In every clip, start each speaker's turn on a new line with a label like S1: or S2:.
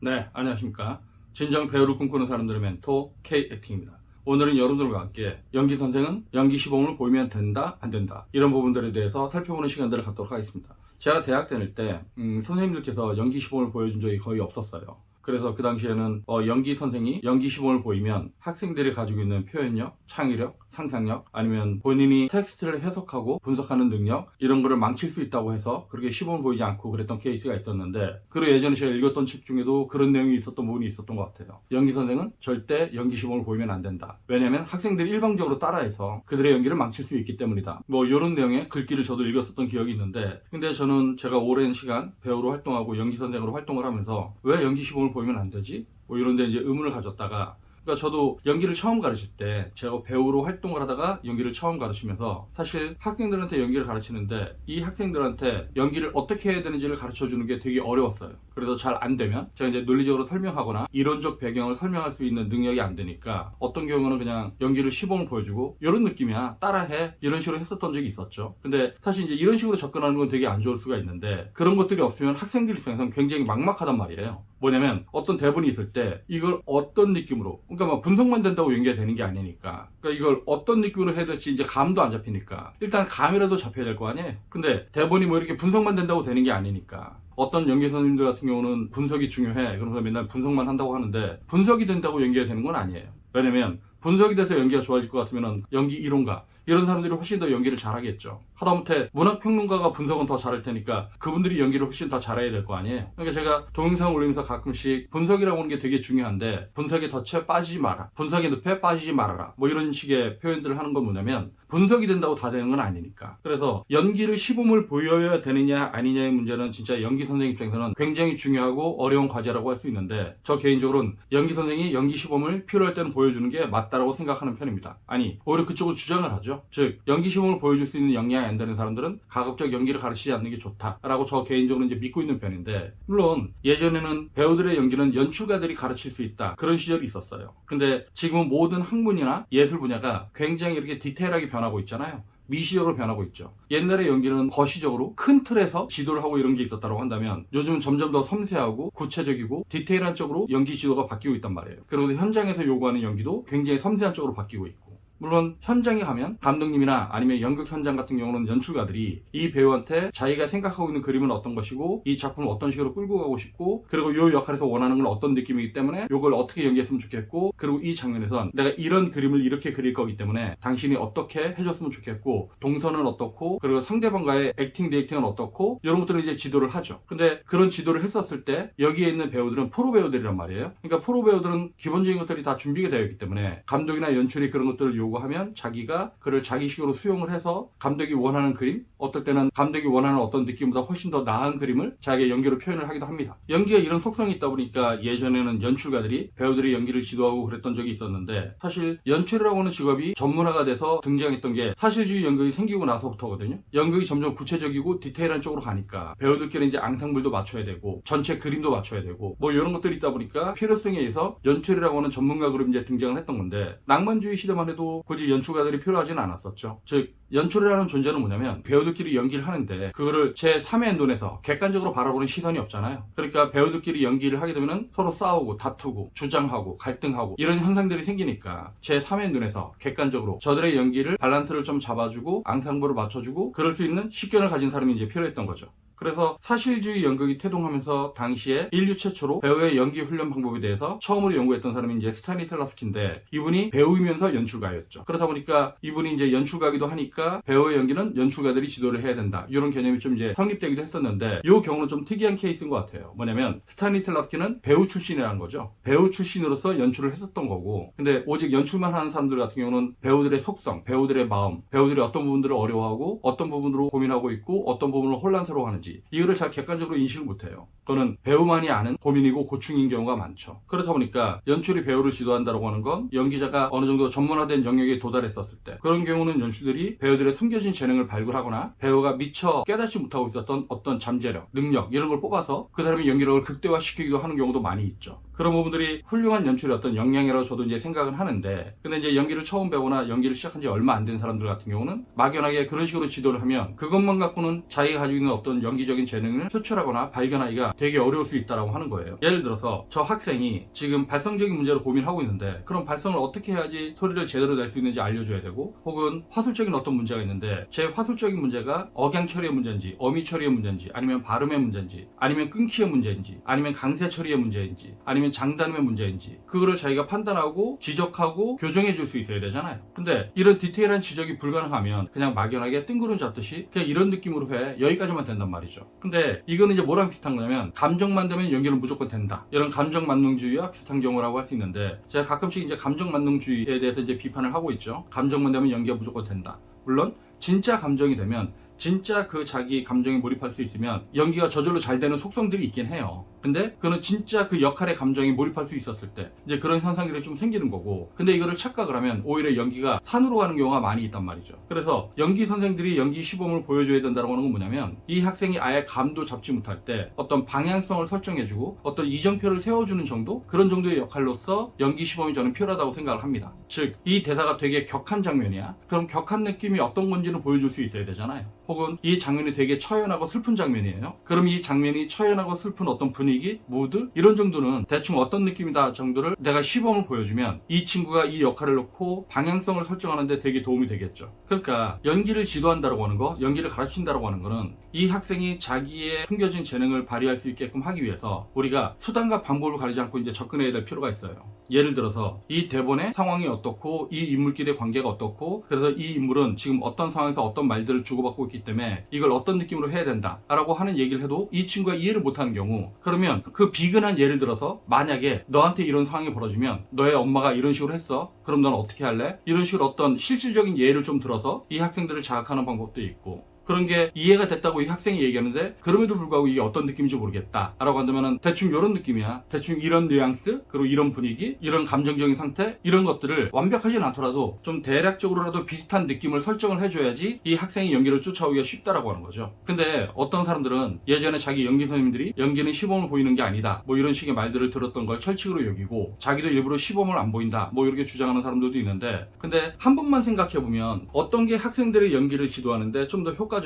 S1: 네, 안녕하십니까. 진정 배우를 꿈꾸는 사람들의 멘토 K액팅입니다. 오늘은 여러분들과 함께 연기 선생은 연기 시범을 보이면 된다, 안 된다, 이런 부분들에 대해서 살펴보는 시간들을 갖도록 하겠습니다. 제가 대학 다닐 때 선생님들께서 연기 시범을 보여준 적이 거의 없었어요. 그래서 그 당시에는 연기 선생이 연기 시범을 보이면 학생들이 가지고 있는 표현력, 창의력, 상상력, 아니면 본인이 텍스트를 해석하고 분석하는 능력, 이런 거를 망칠 수 있다고 해서 그렇게 시범을 보이지 않고 그랬던 케이스가 있었는데, 그리고 예전에 제가 읽었던 책 중에도 그런 내용이 있었던 부분이 있었던 것 같아요. 연기 선생은 절대 연기 시범을 보이면 안 된다. 왜냐면 학생들이 일방적으로 따라해서 그들의 연기를 망칠 수 있기 때문이다. 이런 내용의 글귀를 저도 읽었었던 기억이 있는데, 근데 저는 제가 오랜 시간 배우로 활동하고 연기 선생으로 활동을 하면서 왜 연기 시범을 보이면 안 되지? 이런 데 이제 의문을 가졌다가, 그러니까 저도 연기를 처음 가르칠 때 제가 배우로 활동을 하다가 연기를 처음 가르치면서 사실 학생들한테 연기를 가르치는데 이 학생들한테 연기를 어떻게 해야 되는지를 가르쳐 주는 게 되게 어려웠어요. 그래서 잘 안 되면 제가 이제 논리적으로 설명하거나 이론적 배경을 설명할 수 있는 능력이 안 되니까 어떤 경우는 그냥 연기를 시범을 보여주고 이런 느낌이야, 따라해, 이런 식으로 했었던 적이 있었죠. 근데 사실 이제 이런 식으로 접근하는 건 되게 안 좋을 수가 있는데, 그런 것들이 없으면 학생들 입장에서는 굉장히 막막하단 말이에요. 뭐냐면 어떤 대본이 있을 때 이걸 어떤 느낌으로, 그러니까 막 분석만 된다고 연기가 되는 게 아니니까, 그러니까 이걸 어떤 느낌으로 해야 될지 이제 감도 안 잡히니까 일단 감이라도 잡혀야 될 거 아니에요. 근데 대본이 뭐 이렇게 분석만 된다고 되는 게 아니니까, 어떤 연기 선생님들 같은 경우는 분석이 중요해, 그러면서 맨날 분석만 한다고 하는데 분석이 된다고 연기가 되는 건 아니에요. 왜냐면 분석이 돼서 연기가 좋아질 것 같으면 연기 이론가 이런 사람들이 훨씬 더 연기를 잘하겠죠. 하다못해 문학평론가가 분석은 더 잘할 테니까 그분들이 연기를 훨씬 더 잘해야 될 거 아니에요. 그러니까 제가 동영상 올리면서 가끔씩 분석이라고 하는 게 되게 중요한데, 분석의 덫에 빠지지 마라, 분석의 늪에 빠지지 말아라, 이런 식의 표현들을 하는 건 뭐냐면 분석이 된다고 다 되는 건 아니니까. 그래서 연기를 시범을 보여야 되느냐 아니냐의 문제는 진짜 연기 선생님 입장에서는 굉장히 중요하고 어려운 과제라고 할 수 있는데, 저 개인적으로는 연기 선생이 연기 시범을 필요할 때는 보여주는 게 맞다라고 생각하는 편입니다. 아니, 오히려 그쪽으로 주장을 하죠. 즉, 연기 시범을 보여줄 수 있는 역량이 안 되는 사람들은 가급적 연기를 가르치지 않는 게 좋다라고 저 개인적으로 이제 믿고 있는 편인데, 물론 예전에는 배우들의 연기는 연출가들이 가르칠 수 있다, 그런 시절이 있었어요. 근데 지금은 모든 학문이나 예술 분야가 굉장히 이렇게 디테일하게 변하고 있잖아요. 미시적으로 변하고 있죠. 옛날의 연기는 거시적으로 큰 틀에서 지도를 하고 이런 게 있었다고 한다면, 요즘은 점점 더 섬세하고 구체적이고 디테일한 쪽으로 연기 지도가 바뀌고 있단 말이에요. 그리고 현장에서 요구하는 연기도 굉장히 섬세한 쪽으로 바뀌고 있고, 물론 현장에 가면 감독님이나 아니면 연극 현장 같은 경우는 연출가들이 이 배우한테 자기가 생각하고 있는 그림은 어떤 것이고 이 작품을 어떤 식으로 끌고 가고 싶고, 그리고 이 역할에서 원하는 건 어떤 느낌이기 때문에 이걸 어떻게 연기했으면 좋겠고, 그리고 이 장면에선 내가 이런 그림을 이렇게 그릴 거기 때문에 당신이 어떻게 해줬으면 좋겠고, 동선은 어떻고, 그리고 상대방과의 액팅 리액팅은 어떻고, 이런 것들을 이제 지도를 하죠. 근데 그런 지도를 했었을 때 여기에 있는 배우들은 프로 배우들이란 말이에요. 그러니까 프로 배우들은 기본적인 것들이 다 준비가 되어 있기 때문에 감독이나 연출이 그런 것들을 요구하면 자기가 그를 자기식으로 수용을 해서 감독이 원하는 그림, 어떨 때는 감독이 원하는 어떤 느낌보다 훨씬 더 나은 그림을 자기의 연기로 표현을 하기도 합니다. 연기가 이런 속성이 있다 보니까 예전에는 연출가들이 배우들의 연기를 지도하고 그랬던 적이 있었는데, 사실 연출이라고 하는 직업이 전문화가 돼서 등장했던 게 사실주의 연극이 생기고 나서부터거든요. 연극이 점점 구체적이고 디테일한 쪽으로 가니까 배우들끼리 이제 앙상블도 맞춰야 되고 전체 그림도 맞춰야 되고 이런 것들이 있다 보니까 필요성에 의해서 연출이라고 하는 전문가 그룹이 이제 등장을 했던 건데, 낭만주의 시대만 해도 굳이 연출가들이 필요하지는 않았었죠. 즉, 연출이라는 존재는 뭐냐면 배우들끼리 연기를 하는데 그거를 제3의 눈에서 객관적으로 바라보는 시선이 없잖아요. 그러니까 배우들끼리 연기를 하게 되면 서로 싸우고 다투고 주장하고 갈등하고 이런 현상들이 생기니까 제3의 눈에서 객관적으로 저들의 연기를 밸런스를 좀 잡아주고 앙상블을 맞춰주고 그럴 수 있는 식견을 가진 사람이 이제 필요했던 거죠. 그래서 사실주의 연극이 태동하면서 당시에 인류 최초로 배우의 연기 훈련 방법에 대해서 처음으로 연구했던 사람이 이제 스타니슬라스키인데, 이분이 배우이면서 연출가였죠. 그러다 보니까 이분이 이제 연출가기도 하니까 배우의 연기는 연출가들이 지도를 해야 된다, 이런 개념이 좀 이제 성립되기도 했었는데, 이 경우는 좀 특이한 케이스인 것 같아요. 뭐냐면 스타니슬라스키는 배우 출신이라는 거죠. 배우 출신으로서 연출을 했었던 거고, 근데 오직 연출만 하는 사람들 같은 경우는 배우들의 속성, 배우들의 마음, 배우들이 어떤 부분들을 어려워하고 어떤 부분으로 고민하고 있고 어떤 부분을 혼란스러워하는지, 이거를 잘 객관적으로 인식을 못해요. 그거는 배우만이 아는 고민이고 고충인 경우가 많죠. 그렇다 보니까 연출이 배우를 지도한다고 하는 건 연기자가 어느 정도 전문화된 영역에 도달했었을 때, 그런 경우는 연출들이 배우들의 숨겨진 재능을 발굴하거나 배우가 미처 깨닫지 못하고 있었던 어떤 잠재력, 능력, 이런 걸 뽑아서 그 사람의 연기력을 극대화시키기도 하는 경우도 많이 있죠. 그런 부분들이 훌륭한 연출의 어떤 역량이라고 저도 이제 생각을 하는데, 근데 이제 연기를 처음 배우거나 연기를 시작한 지 얼마 안 된 사람들 같은 경우는 막연하게 그런 식으로 지도를 하면 그것만 갖고는 자기가 가지고 있는 어떤 연기적인 재능을 표출하거나 발견하기가 되게 어려울 수 있다고 하는 거예요. 예를 들어서 저 학생이 지금 발성적인 문제로 고민하고 있는데, 그럼 발성을 어떻게 해야지 소리를 제대로 낼 수 있는지 알려줘야 되고, 혹은 화술적인 어떤 문제가 있는데 제 화술적인 문제가 억양 처리의 문제인지 어미 처리의 문제인지, 아니면 발음의 문제인지, 아니면 끊기의 문제인지, 아니면 강세 처리의 문제인지, 아니면 장단음의 문제인지, 그거를 자기가 판단하고 지적하고 교정해 줄 수 있어야 되잖아요. 근데 이런 디테일한 지적이 불가능하면 그냥 막연하게 뜬구름 잡듯이 그냥 이런 느낌으로 해, 여기까지만 된단 말이죠. 근데 이거는 이제 뭐랑 비슷한 거냐면, 감정만 되면 연기는 무조건 된다, 이런 감정 만능주의와 비슷한 경우라고 할 수 있는데, 제가 가끔씩 이제 감정 만능주의에 대해서 이제 비판을 하고 있죠. 감정만 되면 연기가 무조건 된다. 물론 진짜 감정이 되면, 진짜 그 자기 감정에 몰입할 수 있으면 연기가 저절로 잘 되는 속성들이 있긴 해요. 근데 그는 진짜 그 역할의 감정에 몰입할 수 있었을 때 이제 그런 현상들이 좀 생기는 거고, 근데 이거를 착각을 하면 오히려 연기가 산으로 가는 경우가 많이 있단 말이죠. 그래서 연기 선생들이 연기 시범을 보여줘야 된다고 하는 건 뭐냐면, 이 학생이 아예 감도 잡지 못할 때 어떤 방향성을 설정해주고 어떤 이정표를 세워주는 정도, 그런 정도의 역할로서 연기 시범이 저는 필요하다고 생각을 합니다. 즉, 이 대사가 되게 격한 장면이야, 그럼 격한 느낌이 어떤 건지는 보여줄 수 있어야 되잖아요. 혹은 이 장면이 되게 처연하고 슬픈 장면이에요. 그럼 이 장면이 처연하고 슬픈 어떤 분위기, 무드, 이런 정도는 대충 어떤 느낌이다 정도를 내가 시범을 보여주면 이 친구가 이 역할을 놓고 방향성을 설정하는데 되게 도움이 되겠죠. 그러니까 연기를 지도한다고 하는 거, 연기를 가르친다고 하는 거는 이 학생이 자기의 숨겨진 재능을 발휘할 수 있게끔 하기 위해서 우리가 수단과 방법을 가리지 않고 이제 접근해야 될 필요가 있어요. 예를 들어서 이 대본의 상황이 어떻고 이 인물끼리의 관계가 어떻고, 그래서 이 인물은 지금 어떤 상황에서 어떤 말들을 주고받고 있기 때문에 이걸 어떤 느낌으로 해야 된다 라고 하는 얘기를 해도 이 친구가 이해를 못하는 경우, 그러면 그 비근한 예를 들어서 만약에 너한테 이런 상황이 벌어지면 너의 엄마가 이런 식으로 했어, 그럼 넌 어떻게 할래? 이런 식으로 어떤 실질적인 예를 좀 들어서 이 학생들을 자극하는 방법도 있고, 그런 게 이해가 됐다고 이 학생이 얘기하는데 그럼에도 불구하고 이게 어떤 느낌인지 모르겠다 라고 한다면 대충 이런 느낌이야, 대충 이런 뉘앙스, 그리고 이런 분위기, 이런 감정적인 상태, 이런 것들을 완벽하진 않더라도 좀 대략적으로라도 비슷한 느낌을 설정을 해줘야지 이 학생이 연기를 쫓아오기가 쉽다라고 하는 거죠. 근데 어떤 사람들은 예전에 자기 연기 선생님들이 연기는 시범을 보이는 게 아니다, 뭐 이런 식의 말들을 들었던 걸 철칙으로 여기고 자기도 일부러 시범을 안 보인다, 뭐 이렇게 주장하는 사람들도 있는데, 근데 한 번만 생각해보면 어떤 게 학생들의 연기를 지도하는데 좀 더 효과적일까,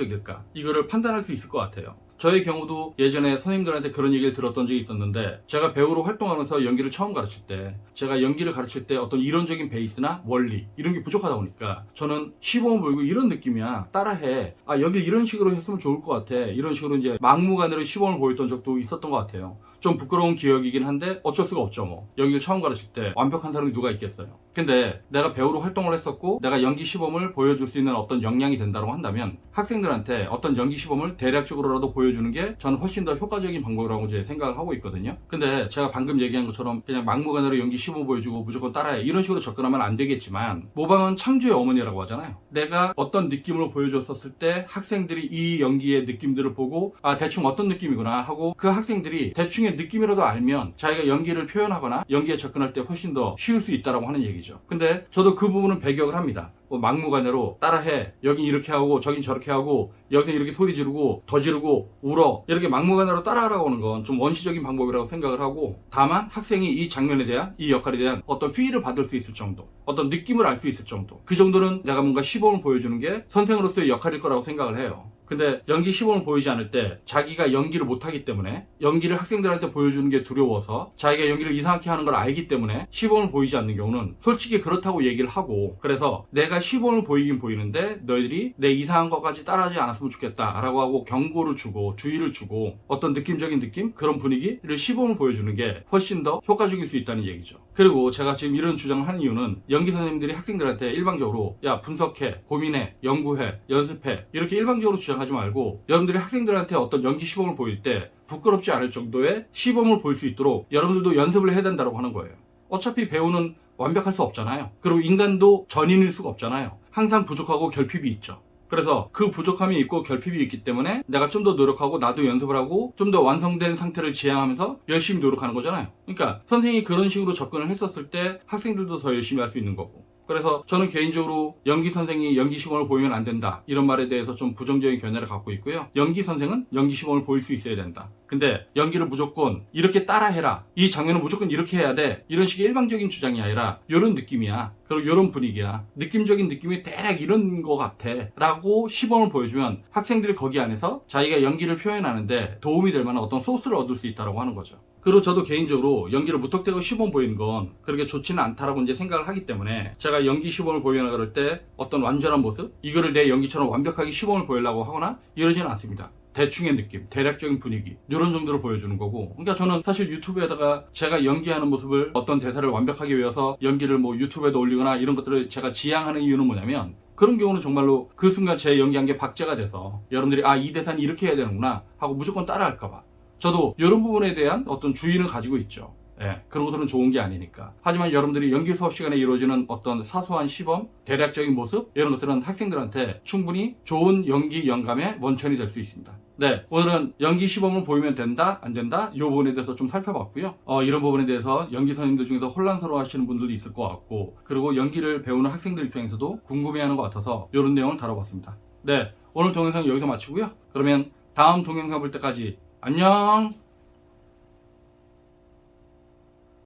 S1: 이거를 판단할 수 있을 것 같아요. 저의 경우도 예전에 선생님들한테 그런 얘기를 들었던 적이 있었는데, 제가 배우로 활동하면서 연기를 처음 가르칠 때, 제가 연기를 가르칠 때 어떤 이론적인 베이스나 원리 이런 게 부족하다 보니까 저는 시범을 보이고 이런 느낌이야, 따라해, 아 여길 이런 식으로 했으면 좋을 것 같아, 이런 식으로 이제 막무가내로 시범을 보였던 적도 있었던 것 같아요. 좀 부끄러운 기억이긴 한데 어쩔 수가 없죠. 뭐 연기를 처음 가르칠 때 완벽한 사람이 누가 있겠어요. 근데 내가 배우로 활동을 했었고 내가 연기 시범을 보여줄 수 있는 어떤 역량이 된다고 한다면 학생들한테 어떤 연기 시범을 대략적으로라도 보여주는 게 저는 훨씬 더 효과적인 방법이라고 이제 생각을 하고 있거든요. 근데 제가 방금 얘기한 것처럼 그냥 막무가내로 연기 시범 보여주고 무조건 따라해, 이런 식으로 접근하면 안 되겠지만, 모방은 창조의 어머니라고 하잖아요. 내가 어떤 느낌으로 보여줬었을 때 학생들이 이 연기의 느낌들을 보고 아 대충 어떤 느낌이구나 하고, 그 학생들이 대충의 느낌이라도 알면 자기가 연기를 표현하거나 연기에 접근할 때 훨씬 더 쉬울 수 있다고 하는 얘기죠. 근데 저도 그 부분은 배격을 합니다. 뭐 막무가내로 따라해, 여긴 이렇게 하고 저긴 저렇게 하고 여기는 이렇게 소리 지르고 더 지르고 울어, 이렇게 막무가내로 따라하라고 하는 건 좀 원시적인 방법이라고 생각을 하고, 다만 학생이 이 장면에 대한, 이 역할에 대한 어떤 필을 받을 수 있을 정도, 어떤 느낌을 알 수 있을 정도, 그 정도는 내가 뭔가 시범을 보여주는 게 선생으로서의 역할일 거라고 생각을 해요. 근데 연기 시범을 보이지 않을 때 자기가 연기를 못하기 때문에, 연기를 학생들한테 보여주는 게 두려워서 자기가 연기를 이상하게 하는 걸 알기 때문에 시범을 보이지 않는 경우는 솔직히 그렇다고 얘기를 하고, 그래서 내가 시범을 보이긴 보이는데 너희들이 내 이상한 것까지 따라하지 않았으면 좋겠다 라고 하고 경고를 주고 주의를 주고 어떤 느낌적인 느낌, 그런 분위기를 시범을 보여주는 게 훨씬 더 효과적일 수 있다는 얘기죠. 그리고 제가 지금 이런 주장을 하는 이유는, 연기 선생님들이 학생들한테 일방적으로 야 분석해, 고민해, 연구해, 연습해, 이렇게 일방적으로 주장하지 말고, 여러분들이 학생들한테 어떤 연기 시범을 보일 때 부끄럽지 않을 정도의 시범을 보일 수 있도록 여러분들도 연습을 해야 된다고 하는 거예요. 어차피 배우는 완벽할 수 없잖아요. 그리고 인간도 전인일 수가 없잖아요. 항상 부족하고 결핍이 있죠. 그래서 그 부족함이 있고 결핍이 있기 때문에 내가 좀 더 노력하고 나도 연습을 하고 좀 더 완성된 상태를 지향하면서 열심히 노력하는 거잖아요. 그러니까 선생님이 그런 식으로 접근을 했었을 때 학생들도 더 열심히 할 수 있는 거고, 그래서 저는 개인적으로 연기 선생이 연기 시범을 보이면 안 된다 이런 말에 대해서 좀 부정적인 견해를 갖고 있고요. 연기 선생은 연기 시범을 보일 수 있어야 된다. 근데 연기를 무조건 이렇게 따라해라, 이 장면은 무조건 이렇게 해야 돼, 이런 식의 일방적인 주장이 아니라 이런 느낌이야, 그리고 이런 분위기야, 느낌적인 느낌이 대략 이런 거 같아 라고 시범을 보여주면 학생들이 거기 안에서 자기가 연기를 표현하는데 도움이 될 만한 어떤 소스를 얻을 수 있다고 하는 거죠. 그리고 저도 개인적으로 연기를 무턱대고 시범 보이는 건 그렇게 좋지는 않다라고 이제 생각을 하기 때문에 제가 연기 시범을 보이거나 그럴 때 어떤 완전한 모습, 이거를 내 연기처럼 완벽하게 시범을 보이려고 하거나 이러지는 않습니다. 대충의 느낌, 대략적인 분위기 이런 정도로 보여주는 거고, 그러니까 저는 사실 유튜브에다가 제가 연기하는 모습을 어떤 대사를 완벽하게 외워서 연기를 뭐 유튜브에도 올리거나 이런 것들을 제가 지향하는 이유는 뭐냐면, 그런 경우는 정말로 그 순간 제 연기한 게 박제가 돼서 여러분들이 아, 이 대사는 이렇게 해야 되는구나 하고 무조건 따라 할까봐 저도 이런 부분에 대한 어떤 주의는 가지고 있죠. 예, 그런 것들은 좋은 게 아니니까. 하지만 여러분들이 연기 수업 시간에 이루어지는 어떤 사소한 시범, 대략적인 모습 이런 것들은 학생들한테 충분히 좋은 연기 영감의 원천이 될 수 있습니다. 네, 오늘은 연기 시범을 보이면 된다, 안 된다 이 부분에 대해서 좀 살펴봤고요. 이런 부분에 대해서 연기 선생님들 중에서 혼란스러워 하시는 분들도 있을 것 같고, 그리고 연기를 배우는 학생들 입장에서도 궁금해하는 것 같아서 이런 내용을 다뤄봤습니다. 네, 오늘 동영상 여기서 마치고요. 그러면 다음 동영상 볼 때까지 안녕.